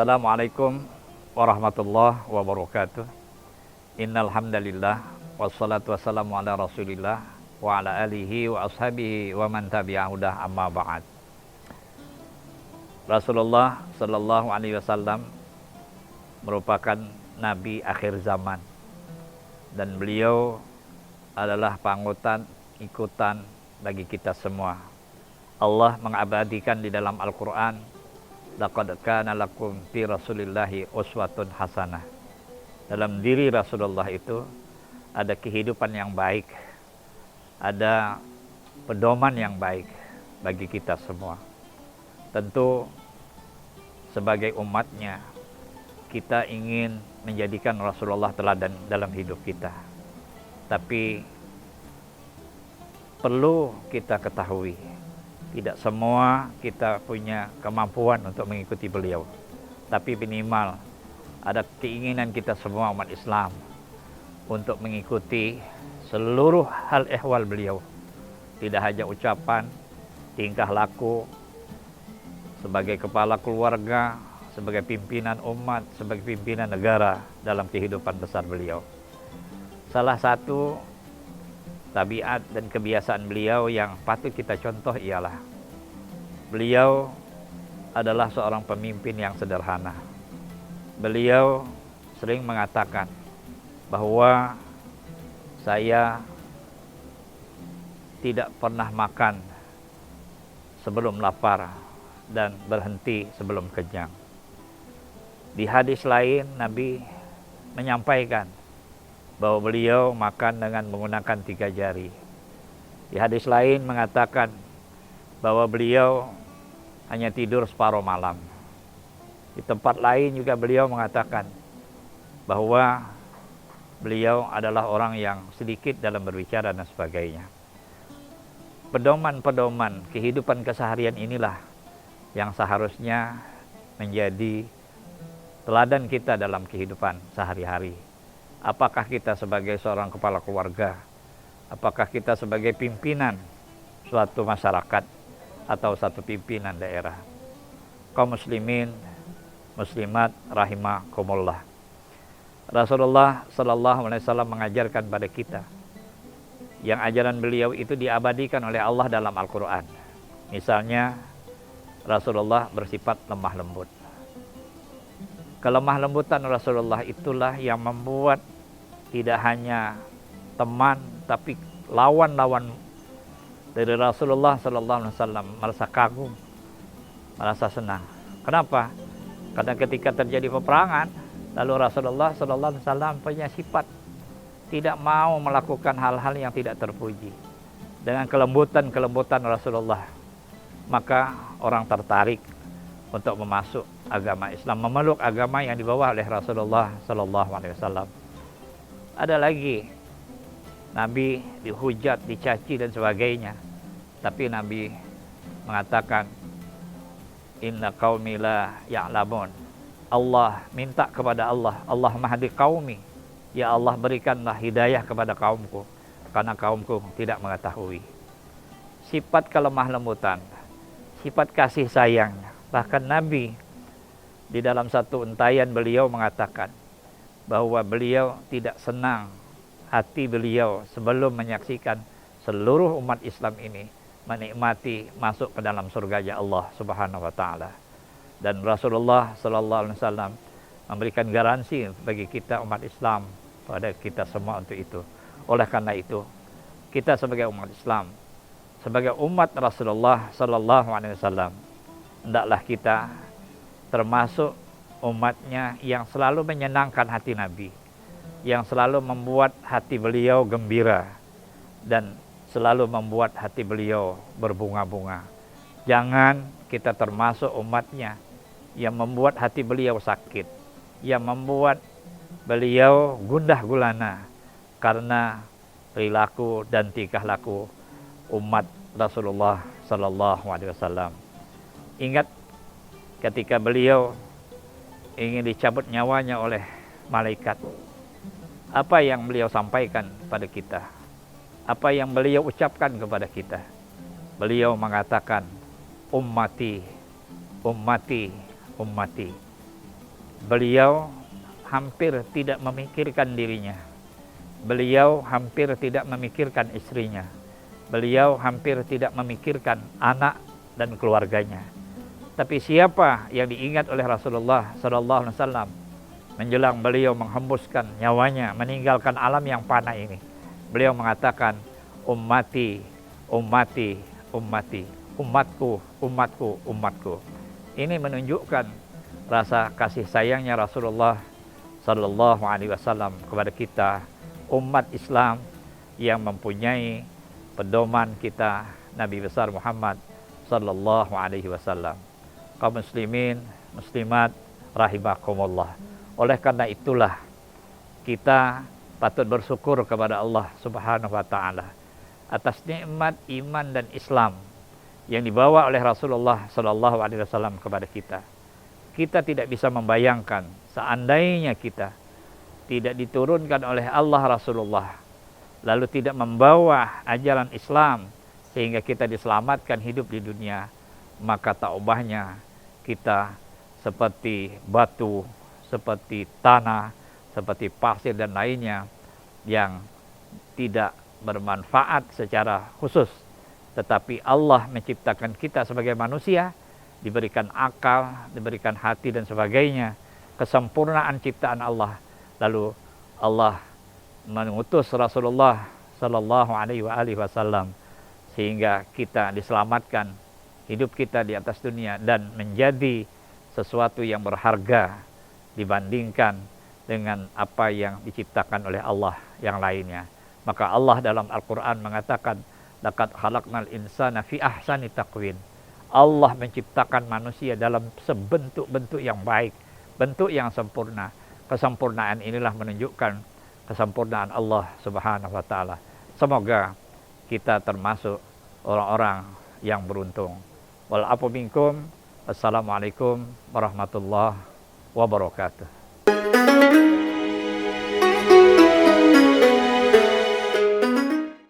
Assalamualaikum warahmatullahi wabarakatuh. Innal hamdalillah wassalatu wassalamu ala Rasulillah wa ala alihi wa ashabihi wa man tabi'ahu dah amma ba'd. Rasulullah sallallahu alaihi wasallam merupakan nabi akhir zaman dan beliau adalah panutan ikutan bagi kita semua. Allah mengabadikan di dalam Al-Qur'an, laqad kana lakum fi rasulillahi uswatun hasanah. Dalam diri Rasulullah itu ada kehidupan yang baik, ada pedoman yang baik bagi kita semua. Tentu sebagai umatnya kita ingin menjadikan Rasulullah teladan dalam hidup kita. Tapi perlu kita ketahui, tidak semua kita punya kemampuan untuk mengikuti beliau. Tapi minimal ada keinginan kita semua umat Islam untuk mengikuti seluruh hal ehwal beliau. Tidak hanya ucapan, tingkah laku, sebagai kepala keluarga, sebagai pimpinan umat, sebagai pimpinan negara dalam kehidupan besar beliau. Salah satu tabiat dan kebiasaan beliau yang patut kita contoh ialah beliau adalah seorang pemimpin yang sederhana. Beliau sering mengatakan bahwa saya tidak pernah makan sebelum lapar dan berhenti sebelum kenyang. Di hadis lain Nabi menyampaikan bahwa beliau makan dengan menggunakan 3 jari. Di hadis lain mengatakan bahwa beliau hanya tidur separuh malam. Di tempat lain juga beliau mengatakan bahwa beliau adalah orang yang sedikit dalam berbicara dan sebagainya. Pedoman-pedoman kehidupan keseharian inilah yang seharusnya menjadi teladan kita dalam kehidupan sehari-hari. Apakah kita sebagai seorang kepala keluarga, apakah kita sebagai pimpinan suatu masyarakat atau satu pimpinan daerah. Kaum muslimin, muslimat rahimakumullah. Rasulullah sallallahu alaihi wasallam mengajarkan pada kita yang ajaran beliau itu diabadikan oleh Allah dalam Al-Qur'an. Misalnya Rasulullah bersifat lemah lembut. Kelemah lembutan Rasulullah itulah yang membuat tidak hanya teman tapi lawan-lawan dari Rasulullah sallallahu alaihi wasallam merasa kagum, merasa senang. Kenapa? Karena ketika terjadi peperangan, lalu Rasulullah sallallahu alaihi wasallam punya sifat tidak mau melakukan hal-hal yang tidak terpuji. Dengan kelembutan Rasulullah, maka orang tertarik untuk memasuk agama Islam, memeluk agama yang dibawa oleh Rasulullah sallallahu alaihi wasallam. Ada lagi Nabi dihujat, dicaci dan sebagainya. Tapi Nabi mengatakan, inna qaumi la ya'lamun. Allah minta kepada Allah, Allah mahdi qaumi. Ya Allah, berikanlah hidayah kepada kaumku, karena kaumku tidak mengetahui. Sifat kelemah lembutan, sifat kasih sayang. Bahkan Nabi di dalam satu untayan beliau mengatakan bahwa beliau tidak senang hati beliau sebelum menyaksikan seluruh umat Islam ini menikmati masuk ke dalam surganya Allah Subhanahu wa taala. Dan Rasulullah sallallahu alaihi wasallam memberikan garansi bagi kita umat Islam, pada kita semua untuk itu. Oleh karena itu, kita sebagai umat Islam, sebagai umat Rasulullah sallallahu alaihi wasallam, hendaklah kita termasuk umatnya yang selalu menyenangkan hati Nabi, yang selalu membuat hati beliau gembira dan selalu membuat hati beliau berbunga-bunga. Jangan kita termasuk umatnya yang membuat hati beliau sakit, yang membuat beliau gundah gulana karena perilaku dan tingkah laku umat Rasulullah sallallahu alaihi wasallam. Ingat ketika beliau ingin dicabut nyawanya oleh malaikat, apa yang beliau sampaikan pada kita? Apa yang beliau ucapkan kepada kita? Beliau mengatakan, ummati, ummati, ummati. beliau hampir tidak memikirkan dirinya. Beliau hampir tidak memikirkan istrinya. Beliau hampir tidak memikirkan anak dan keluarganya. Tapi siapa yang diingat oleh Rasulullah sallallahu alaihi wasallam menjelang beliau menghembuskan nyawanya, meninggalkan alam yang fana ini? Beliau mengatakan, ummati, ummati, ummati, umatku, umatku, umatku. Ini menunjukkan rasa kasih sayangnya Rasulullah sallallahu alaihi wasallam kepada kita, umat Islam yang mempunyai pedoman kita Nabi besar Muhammad sallallahu alaihi wasallam. Kaum muslimin, muslimat rahimakumullah. Oleh karena itulah kita patut bersyukur kepada Allah Subhanahu wa taala atas nikmat iman dan Islam yang dibawa oleh Rasulullah sallallahu alaihi wasallam kepada kita. Kita tidak bisa membayangkan seandainya kita tidak diturunkan oleh Allah Rasulullah, lalu tidak membawa ajaran Islam sehingga kita diselamatkan hidup di dunia, maka tak ubahnya kita seperti batu, seperti tanah, seperti pasir dan lainnya yang tidak bermanfaat secara khusus. Tetapi Allah menciptakan kita sebagai manusia, diberikan akal, diberikan hati dan sebagainya, kesempurnaan ciptaan Allah. Lalu Allah mengutus Rasulullah sallallahu alaihi wasallam sehingga kita diselamatkan, hidup kita di atas dunia dan menjadi sesuatu yang berharga dibandingkan dengan apa yang diciptakan oleh Allah yang lainnya. Maka Allah dalam Al-Quran mengatakan, laqad khalaqnal insana fi ahsani taqwim. Allah menciptakan manusia dalam sebentuk-bentuk yang baik, bentuk yang sempurna. Kesempurnaan inilah menunjukkan kesempurnaan Allah Subhanahu wa taala. Semoga kita termasuk orang-orang yang beruntung. Wal afu minkum. Assalamualaikum warahmatullahi wabarakatuh.